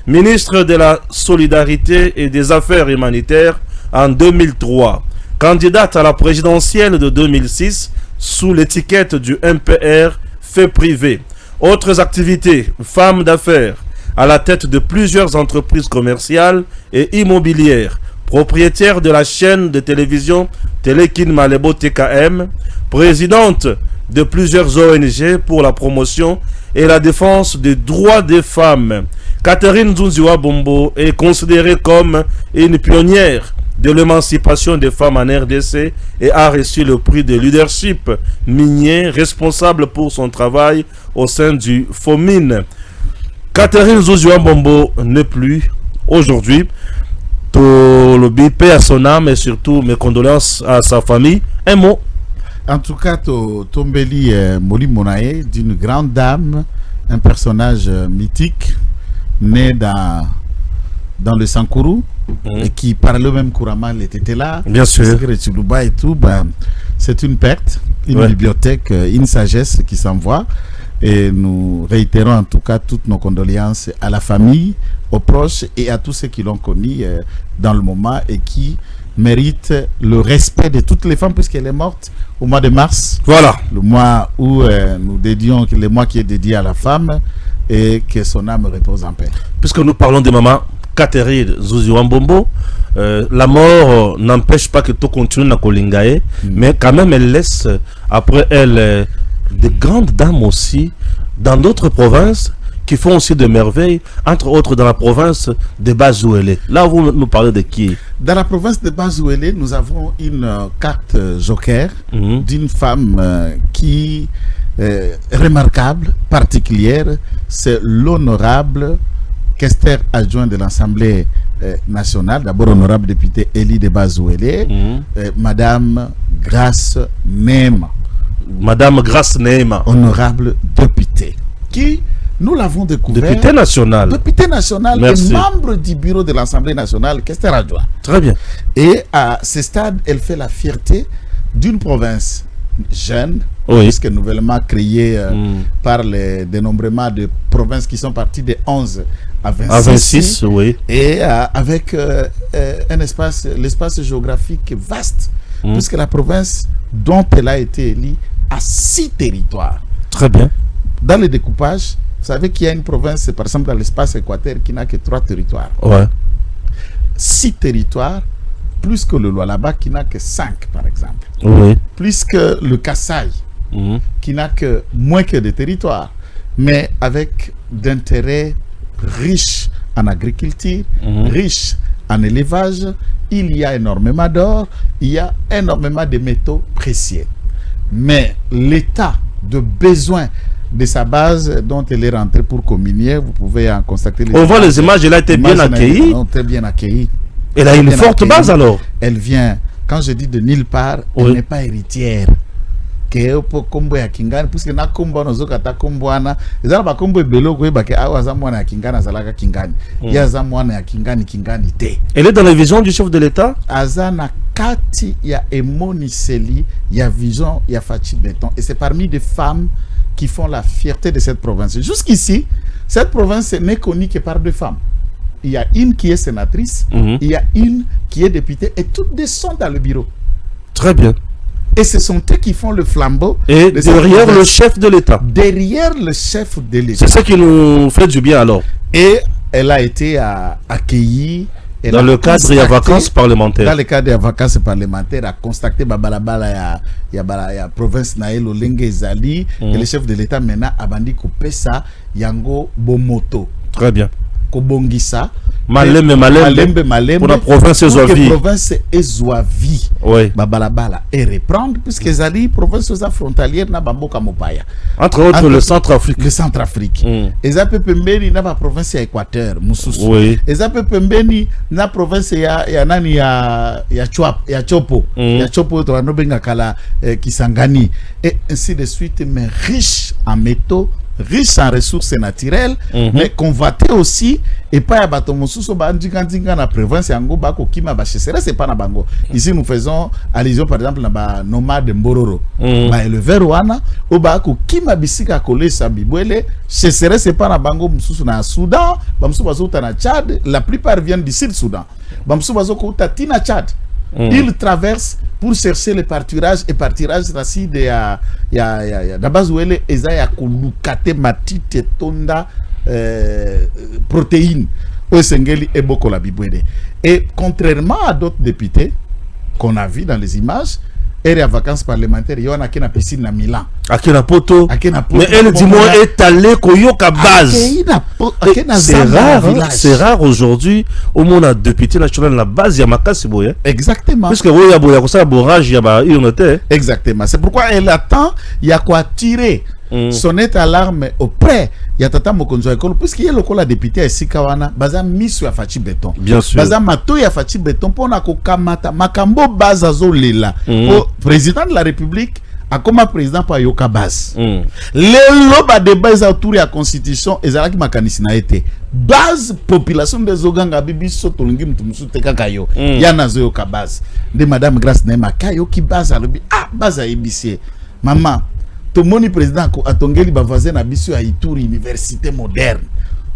ministre de la Solidarité et des Affaires humanitaires en 2003, candidate à la présidentielle de 2006 sous l'étiquette du MPR fait privé. Autres activités: femme d'affaires à la tête de plusieurs entreprises commerciales et immobilières, propriétaire de la chaîne de télévision Télékin Malebo TKM, présidente de plusieurs ONG pour la promotion et la défense des droits des femmes. Catherine Zouzi Wambombo est considérée comme une pionnière de l'émancipation des femmes en RDC et a reçu le prix de leadership minier, responsable pour son travail au sein du FOMIN. Catherine Zouzi Wambombo n'est plus aujourd'hui. Le paix à son âme et surtout mes condoléances à sa famille. Un mot. En tout cas, Tombeli Moli Monae, d'une grande dame, un personnage mythique, né dans le Sankourou, et qui parlait même couramment les tétés là. Bien sûr. Et tout, c'est une perte, une bibliothèque, une sagesse qui s'envoie. Et nous réitérons en tout cas toutes nos condoléances à la famille, aux proches et à tous ceux qui l'ont connu dans le moment et qui méritent le respect de toutes les femmes puisqu'elle est morte au mois de mars. Voilà. Le mois où nous dédions, le mois qui est dédié à la femme et que son âme repose en paix. Puisque nous parlons de maman Catherine Zuzi Wambombo, la mort n'empêche pas que tout continue à Kolingae, mais quand même elle laisse après elle de grandes dames aussi dans d'autres provinces qui font aussi de merveilles, entre autres dans la province de Bazouélé. Là, vous nous parlez de qui? Dans la province de Bazouélé, nous avons une carte joker d'une femme qui est remarquable, particulière. C'est l'honorable questeur adjoint de l'Assemblée nationale, d'abord honorable député Élie de Bazouélé, Madame Grace Nema. Madame Grace Nema, honorable député, qui, nous l'avons découvert, député national et membre du bureau de l'Assemblée nationale, questeur adjoint. Très bien. Et à ce stade, elle fait la fierté d'une province jeune, puisque nouvellement créée par le dénombrement de provinces qui sont parties de 11 à 26, et avec l'espace géographique vaste, puisque la province dont elle a été élue a 6 territoires. Très bien. Dans le découpage, vous savez qu'il y a une province, par exemple dans l'espace équateur, qui n'a que 3 territoires. 6 territoires, plus que le Lualaba qui n'a que 5, par exemple. Plus que le Kassai, qui n'a que moins que des territoires, mais avec d'intérêts riches en agriculture, riches en élevage. Il y a énormément d'or, il y a énormément de métaux précieux. Mais l'état de besoin de sa base dont elle est rentrée pour communier, vous pouvez en constater les images. On voit les images, elle a été bien accueillie. Très bien accueillie. Elle a une forte base alors. Elle vient, quand je dis de nulle part, elle n'est pas héritière. Que po kombo ya kingani puisque na kombo no zokata kombwana ezala ba kombo ebelo ko ebake awa za mwana ya kingani azalaka kingani ya za mwana ya kingani te. Elle est dans la vision du chef de l'État. Azana kati ya Emoniseli ya vision ya Fachi Beton, et c'est parmi des femmes qui font la fierté de cette province. Jusqu'ici, cette province n'est connue que par 2 femmes. Il y a une qui est sénatrice, il y a une qui est députée, et toutes deux sont dans le bureau. Très bien. Et ce sont eux qui font le flambeau. Et derrière le chef de l'État. Derrière le chef de l'État. C'est ça qui nous fait du bien alors. Et elle a été accueillie. Dans le cadre des vacances parlementaires. Dans le cadre des vacances parlementaires, a constaté Babalabala ya province Naël Olenge Ezali. Et le chef de l'État maintenant a bandi coupé ça. Yango Bomoto. Très bien. Kobongisa. Malembe pour la province Ezouavi. La province Ezouavi. Oui. Babalabala et reprendre puisque Ezali province frontalière na bamboka mopaya. Entre autres le Centrafrique. Le Centrafrique. Ezape pembeni na ba province ya Équateur mususu. Oui. Ezape pembeni na province ya nani ya Chopo. Ya Chopo to anobenga kala Kisangani et ainsi de suite, mais riche en métaux, riche en ressources naturelles, mais convoité aussi. Et pas à Batomosuso, Bandinga na province yango bako kima ba chessera, c'est pas na bango. Ici nous faisons allusion par exemple na ba nomade Mbororo. Ba éleveur wana o bako kima bisika kole sa bibwele, chessera c'est pas na bango mususu na Soudan, ba mususu bazota na Tchad, la plupart viennent du Sud Soudan. Ba mususu bazoko uta tina Tchad. Ils traversent pour chercher le parturage et parturage rasi de ya Bazouélé eza ya kolukate matite tonda protéines au Sengeli et Bokola Bibwede. Et contrairement à d'autres députés qu'on a vu dans les images, elle est à vacances parlementaires, il y en a qui na piscine à Milan. Akena Poto. Mais elle dit moi est allée koyoka base. C'est rare aujourd'hui au monde a député national la base ya makasi boya. Exactement. Parce que boya boya ça borage ya ba unité. Exactement. C'est pourquoi elle attend, il y a quoi tirer. Sonnette alarme auprès ya tata mokonzo ekolo puisqu'il y a le député Sikawana baza misu ya Fachi Beton. Bien sûr. Baza mato ya Fachi Beton pona ko kamata makambo baza zo lela. Président de la République a comme président par Yoka Bas. Le loba de base autour de la constitution ezalaki makanisi na été base population des Oganga bibiso tolingi mtumusu tekakayo yana zoyo ka base de madame Grace Nema kayo ki base alobi base ABC maman to moni président ko atongeli ba voisin na biso ya Ituri université moderne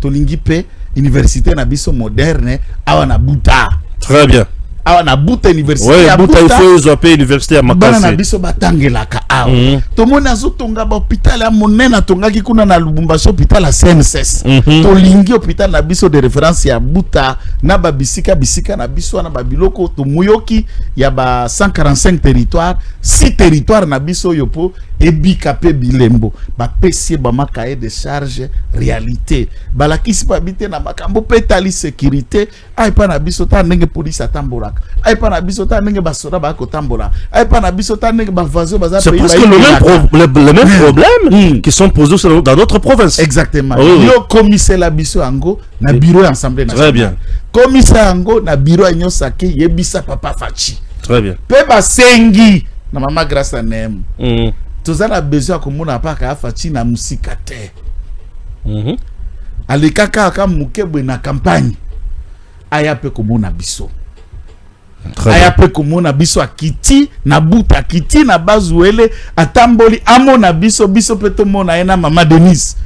tolingi pe université na biso moderne awa na Buta. Très bien. Awa na Buta université ya Buta il faut zoper université ya Makasi bana na biso batangelaka awa to moni azotonga ba hôpital ya monena tongaki kuna na Lubumbashi hôpital ya CNSS to lingi hôpital na biso de référence ya Buta na ba bisika na biso na babiloko to muyoki ya ba 145 territoires 6 territoires na biso yopo ebika pe bilembo ba pesie ba makaye de charge réalité balakisi pa bité na makambo petali sécurité ay pa na biso ta ndenge police atambola ay pa na biso ta ndenge basoda ba ko tambola ay pa na biso ta ndenge ba voisin baza pays. C'est presque le même problème qui sont posés dans d'autres provinces. Exactement. Yo commissaire la biso ango na bureau assemblée nationale. Très bien. Commissaire ango na bureau nyosaki yebisa papa Fachi. Très bien. Pe ba sengi na mama Grace Nem. Tozana besoin komona paka Fachi na musika te. Alikaka aka mukebwe na campagne. Aya pe komona biso. Aya pe komona biso akiti na Buta kiti na bazuele atamboli amona biso pe to mona ena mama Denise.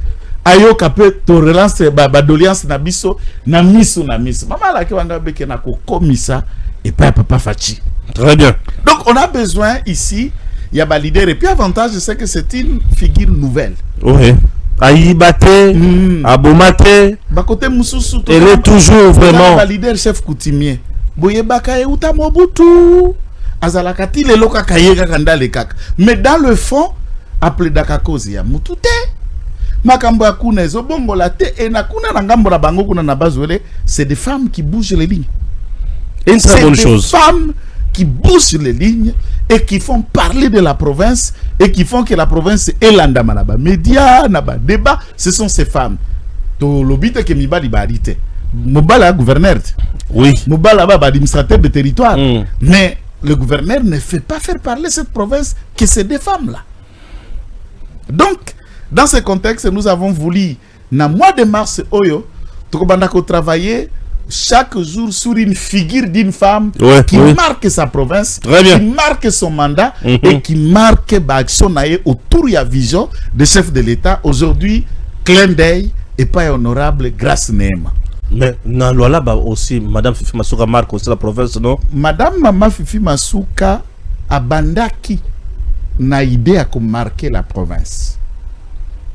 Ayoka pe to relance ba doliance na biso na miso mama la ki wanga beke na ko komisa et pas papa Fachi. Très bien. Donc on a besoin ici il y a ba leader et puis avantage c'est que c'est une figure nouvelle. Oui. Aïbate, Abomate, Bakote Mususu, elle est toujours vraiment ba leader chef coutumier. Boyebaka Euta Mobutu. Azalakati le loka kayega kanda le kaka. Mais dans le fond, appelé Dakakozi ya mutute. Makambo ya kuna ezo bongo la te et na kuna na ngambo la bango kuna na bazwele, c'est des femmes qui bougent les lignes. Et une très bonne chose. C'est des femmes qui bougent les lignes et qui font parler de la province et qui font que la province est l'andama na ba média na ba débat. Ce sont ces femmes. To lobite ke mibali barite. Mobala gouverneur. Oui. Mobala ba administrateur de territoire. Mais le gouverneur ne fait pas faire parler cette province que c'est des femmes là. Donc, dans ce contexte, nous avons voulu, dans le mois de mars, travailler chaque jour sur une figure d'une femme qui marque sa province, qui marque son mandat et qui marque l'action autour de la vision des chefs de l'État. Aujourd'hui, clin d'œil et pas honorable Grace Nema. Mais dans là aussi, Madame Fifi Masuka marque aussi la province, non? Madame Mama Fifi Masuka a bandaki na idée à marquer la province.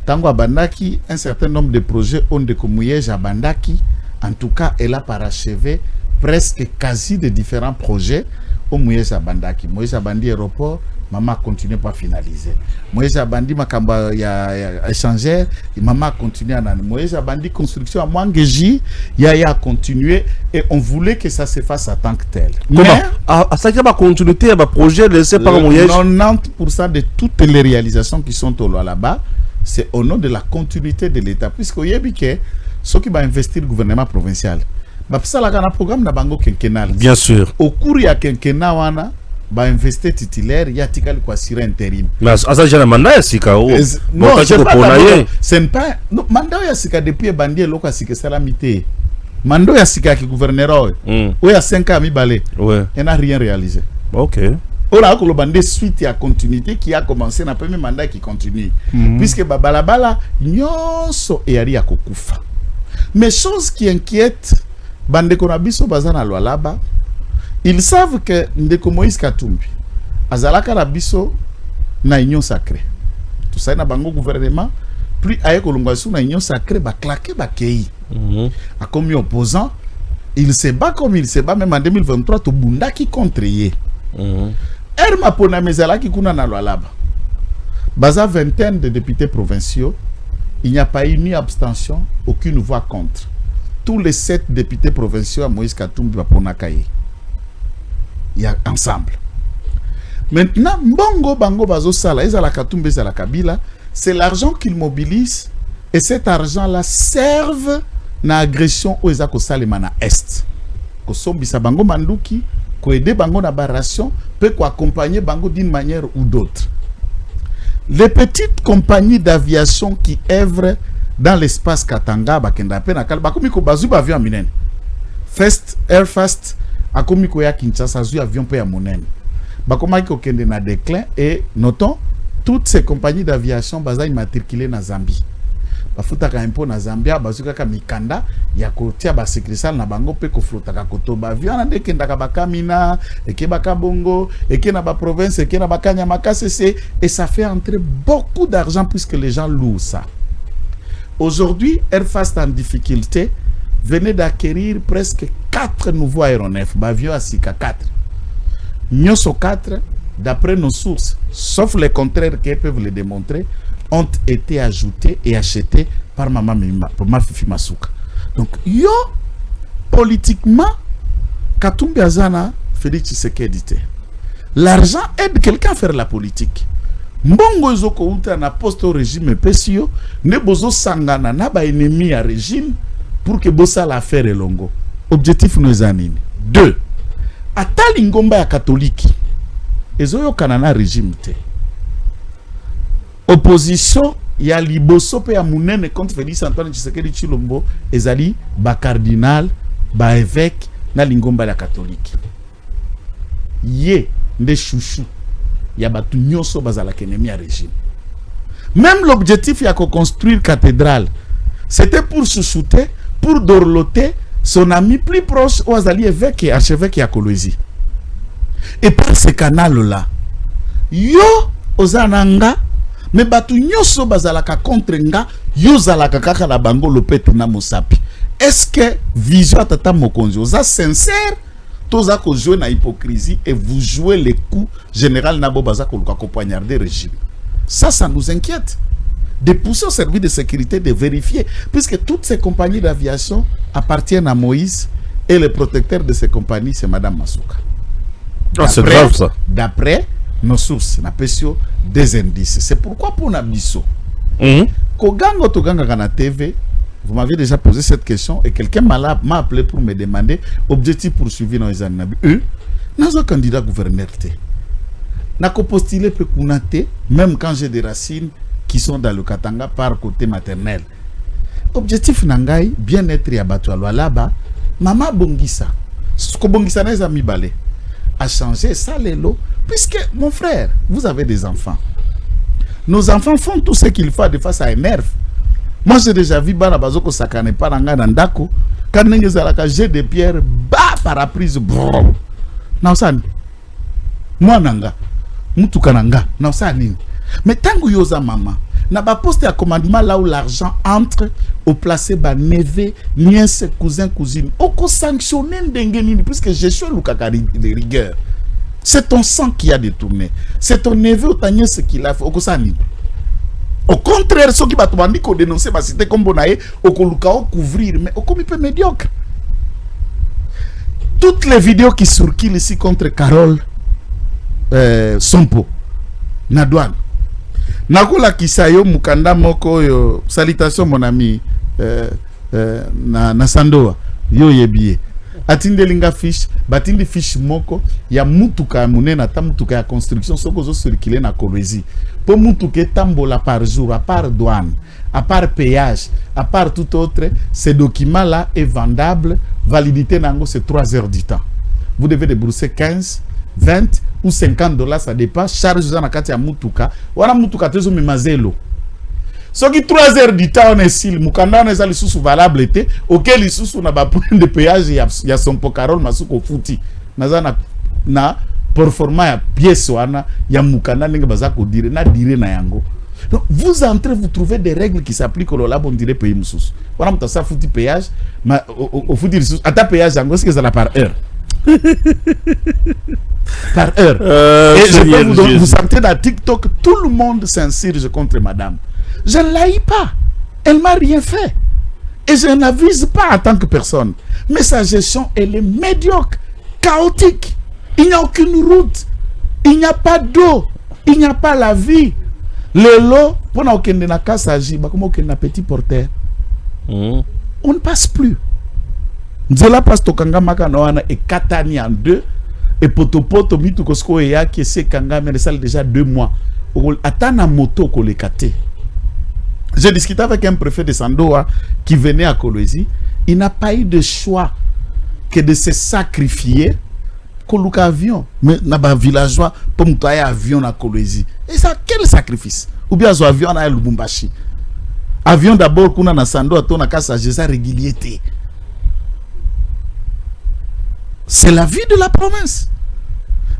Tango Abandaki, un certain nombre de projets ont de Komouyej à Bandaki. En tout cas, elle a parachevé presque quasi de différents projets au Mouyej à Bandaki. Mouyej à Bandi aéroport, maman continue pas à finaliser. Mouyej à Bandi makamba ya échangeur, maman continue à nan. Mouyej à Bandi construction à Mwangeji, ya continué et on voulait que ça se fasse en tant que tel. Comment? À ça qui va continuité à projet laissé par Mouyej. 90% de toutes les réalisations qui sont au là-bas, c'est au nom de la continuité de l'État. Puisque vous savez que ceux qui vont investir le gouvernement provincial, ça là un programme na bango quinquennal. Bien sûr. Au cours ya quinquennat wana ba investir titulaire ya tikali kwa sira intérim. Mais ça j'ai un mandat sika o. Non, c'est pas non mandat ya sika depuis bandie loko sika salamité. Mandat ya sika qui gouverneur o ya 5 ans mi balé. Ouais. Il n'a rien réalisé. OK. On a une suite à continuité qui a commencé dans le premier mandat qui continue. Puisque Babalabala, nyonso et ari akokufa. Mais chose qui inquiète, bande konabiso bazana lwalaba, ils savent que Ndeko Moïse Katumbi, azalaka rabiso na union sacrée. Tout ça na bango gouvernement, plus aye kolongwasu na union sacrée ba claquer ba kei. A comme opposant, il se bat comme il se bat même en 2023 to bundaki contre ye. Erma pona mezala ki kuna na lwalaba. Baza vingtaine de députés provinciaux, il n'y a pas eu ni abstention, aucune voix contre. Tous les 7 députés provinciaux à Moïse Katumbi pona kaye. Il y a ensemble. Maintenant, Mbongo Bango Bazo Sala, Ezala Katumbi Ezala Kabila, c'est l'argent qu'ils mobilisent et cet argent-là serve na agression au Ezako Salemana Est. Kosombisa Bango Manduki, aider bango na baration peut accompagner bango d'une manière ou d'autre. Les petites compagnies d'aviation qui œuvrent dans l'espace Katanga bakenda pe na kala bakomiko bazu ba avion minene First Air Fast akomiko ya Kinshasa zu avion pe ya monene bakomaki kokende na déclin et notons toutes ces compagnies d'aviation baza immatriculées na Zambie bafutaka impôt na Zambia bazukaka mikanda ya kotia ba sécurité na bango pe ko flotaka kotoba avion na dekendaka bakamina ekebaka bongo ekena ba province ekena bakanya makasese et ça fait entrer beaucoup d'argent puisque les gens louent ça. Aujourd'hui, Airfast en difficulté venait d'acquérir presque 4 nouveaux aéronefs, avions à Sika 4. Nyoso 4, d'après nos sources, sauf les contraires qui peuvent le démontrer, ont été ajoutés et achetés par Mama Fifi Masuka. Donc, yo, politiquement, Katumbi Azana, Félix Tshisekedi. L'argent aide quelqu'un à faire la politique. Mbongo zoko uta na poste au régime pesio, ne bozo sangana na ba ennemi à régime pour que bossa la faire elongo. Objectif nous anime. 2. Atali ngomba ya katoliki. Ezoyo kanana régime te. Opposition ya liboso pe ya munene contre Félix Antoine Tshisekedi Tshilombo ezali ba cardinal, ba évêque na lingomba ya katoliki. Ye nde chouchou ya batu nyonso bazala kenemi à régime. Même l'objectif ya ko construire cathédrale, c'était pour chouchouter, pour dorloter son ami plus proche au azali évêque et archevêque ya Kolwezi. Et par ce canal là, yo ozananga mais batu nyonso bazalaka contre nga yo zalaka kaka la bango lopete na mosapi. Est-ce que vision tata mokonzi oza sincère? Toza ko jouer na hypocrisie et vous jouez les coups général Nabo Baza ko poignarder régime. Ça nous inquiète. De pousser au service de sécurité de vérifier, puisque toutes ces compagnies d'aviation appartiennent à Moïse et le protecteur de ces compagnies c'est Madame Masuka. Ah, c'est grave ça. D'après nos sources, na pesio des indices. C'est pourquoi pour Nabiso, Kogango Toganga Gana TV, vous m'avez déjà posé cette question et quelqu'un m'a appelé pour me demander objectif poursuivi dans les années. Nous un candidat gouverneur. N'a qu'au postuler peut kunate, même quand j'ai des racines qui sont dans le Katanga par côté maternel. Objectif nangai, bien-être et abattu à là-bas, Mama Bongisa, ce que Bongisa n'a mis balé, a changé ça les lots, puisque mon frère, vous avez des enfants. Nos enfants font tout ce qu'il faut, des fois ça énerve. Moi j'ai déjà vu bana bazoko sakane paranga nandako quand n'engezalaka jet de pierre bas paraprise bro nausani moi nanga mutuka nanga nausani mais tangu yoza mama na ba poste à commandement là où l'argent entre au placé ba neveu nièce cousin cousine oko sanctionner ndengeni puisque gestion lukakari de rigueur c'est ton sang qui a détourné c'est ton neveu ou ta nièce qui l'a fait oko sani. Au contraire, ceux qui battent bandit qu'on dénonce ma cité comme bonaye, au colocao couvrir, mais au comme peu médiocre. Toutes les vidéos qui circulent ici contre Carole Sompo, Nadouane, Nakola Kisayo Mukanda Moko yo, salutation mon ami na Sandoa, yo yebiye. Atinde linga fiche, batindi fiche moko, ya mutuka munena ta mutuka ya construction soko zo circuler na Kolwezi. Pour mutuka tambola par jour, à part douane, à part péage, à part tout autre, ce document-là est vendable, validité nango c'est 3 heures du temps. Vous devez débourser 15, 20 ou 50 $, ça dépend, charge za na kati ya mutuka, wana mutuka tezo memazelo. Ce qui 3 heures du temps on est sil mukanda on est sous valable été auquel sous na ba point de péage ya son pokarol masuko futi naza na performant ya pièce wana ya mukanda ndenge baza ko dire na dire na yango. Donc vous entrez, vous trouvez des règles qui s'appliquent au labo on dirait pays mususu wana mutasa futi péage ma au futi sous ata péage yango est-ce que ça la par heure par heure et je peux vous sentez dans TikTok tout le monde s'insurge contre madame. Je ne l'haïs pas. Elle m'a rien fait. Et je n'avise pas en tant que personne. Mais sa gestion, elle est médiocre, chaotique. Il n'y a aucune route. Il n'y a pas d'eau. Il n'y a pas la vie. Le lot, pour n'a aucun cas s'agit, comme aucun petit porteur. On ne passe plus. Nzela passe Tokanga Makanoana et Katani en 2. Et Potopoto Mitukosko et ya qui c'est Kanga, mais ça déjà 2 mois. Attends la moto qu'on les kate. J'ai discuté avec un préfet de Sandoa qui venait à Kolwezi. Il n'a pas eu de choix que de se sacrifier pour l'avion. Mais il y a un villageois pour un avion à Kolwezi. Et ça, quel sacrifice? Ou bien un avion à Lubumbashi. Avion d'abord qu'on a dans Sandoa, on a cassé sa régularité. C'est la vie de la province.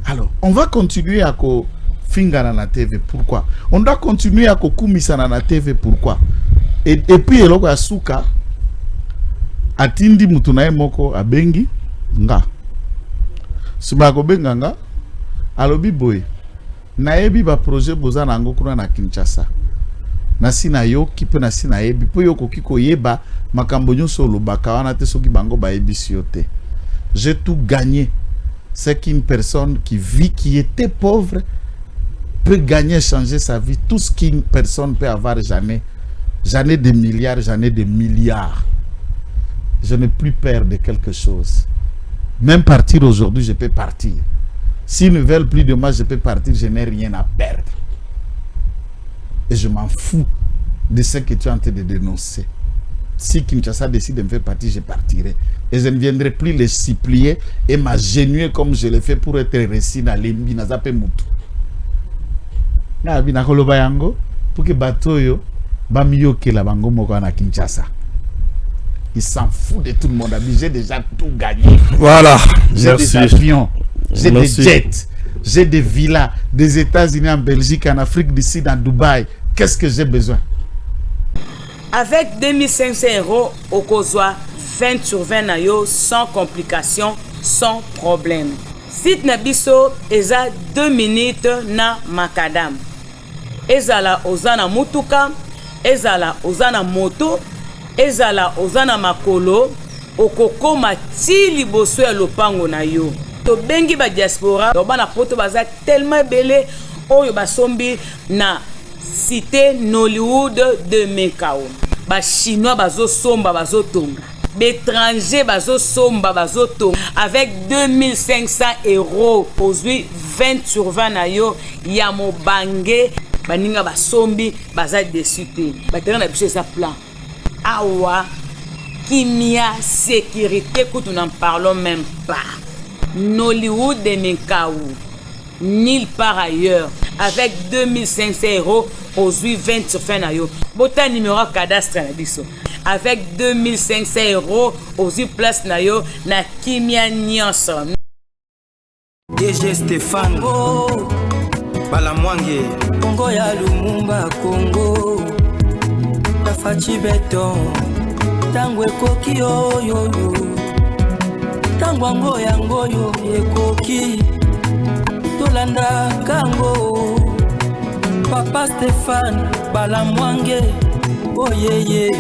Alors, on va continuer à finga na la TV. Pourquoi? On doit continuer à kokumisa na la TV. Pourquoi? Et puis, il y a souka. Atindi mutunae moko abengi nga. Subako benga nga. Alobi boy. Naebi ba projet boza na ngo kuna na Kinshasa. Nasi na yo kipe nasi na ebi. Po yo kokiko yeba makambo nyonso lobaka wana te soki bango ba ebi siote. J'ai tout gagné. C'est qu'une personne qui vit, qui était pauvre, peut gagner, changer sa vie. Tout ce qu'une personne peut avoir, j'en ai des milliards, j'en ai des milliards. Je n'ai plus peur de quelque chose. Même partir aujourd'hui, je peux partir. S'ils ne veulent plus de moi, je peux partir, je n'ai rien à perdre. Et je m'en fous de ce que tu es en train de dénoncer. Si Kinshasa décide de me faire partir, je partirai. Et je ne viendrai plus les supplier et m'agenouiller comme je l'ai fait pour être récit dans les Binazape Moutou. Pour que Batoyo, Bamiyo ke la bango moko na Kinshasa. Il s'en fout de tout le monde. J'ai déjà tout gagné. Voilà. J'ai des avions, j'ai des jets, j'ai des villas, des États-Unis, en Belgique, en Afrique du Sud, en Dubaï. Qu'est-ce que j'ai besoin? Avec 2500 € au Kozwa, 20 sur 20 na yo, sans complications, sans problème. Site Nabiso, eza 2 minutes na Makadam. Ezala ozana mutuka, ezala ozana moto, ezala ozana makolo, okoko matili boso ya lopango na yo. To bengi ba diaspora, bana poto baza tellement belé, oyo basombi na cité Nollywood de Mekao. Ba chinois bazo somba bazo tonga. L'étranger bazo somba bazo tonga. Avec 2500 € aujourd'hui 20 sur 20 na yo ya mobange baninga basombi baza dessus te. Ba terrain na biso ça plan. Awa kimia sécurité que nous n'en parlons même pas. Nollywood de Mekao. Nulle part ailleurs. Avec 2500 € aujourd'hui 20 sur 20 na yo. Bota numéro cadastre na biso. Avec 2500 € aujourd'hui place na yo na kimia nyonso. DG Stéphane Balamwange Congo ya Lumumba Congo Tafachi Beton Tangwe koki yo Tangwango yango yo ekoki Tolanda kango Papa Stéphane Balamwange oh yeah yeah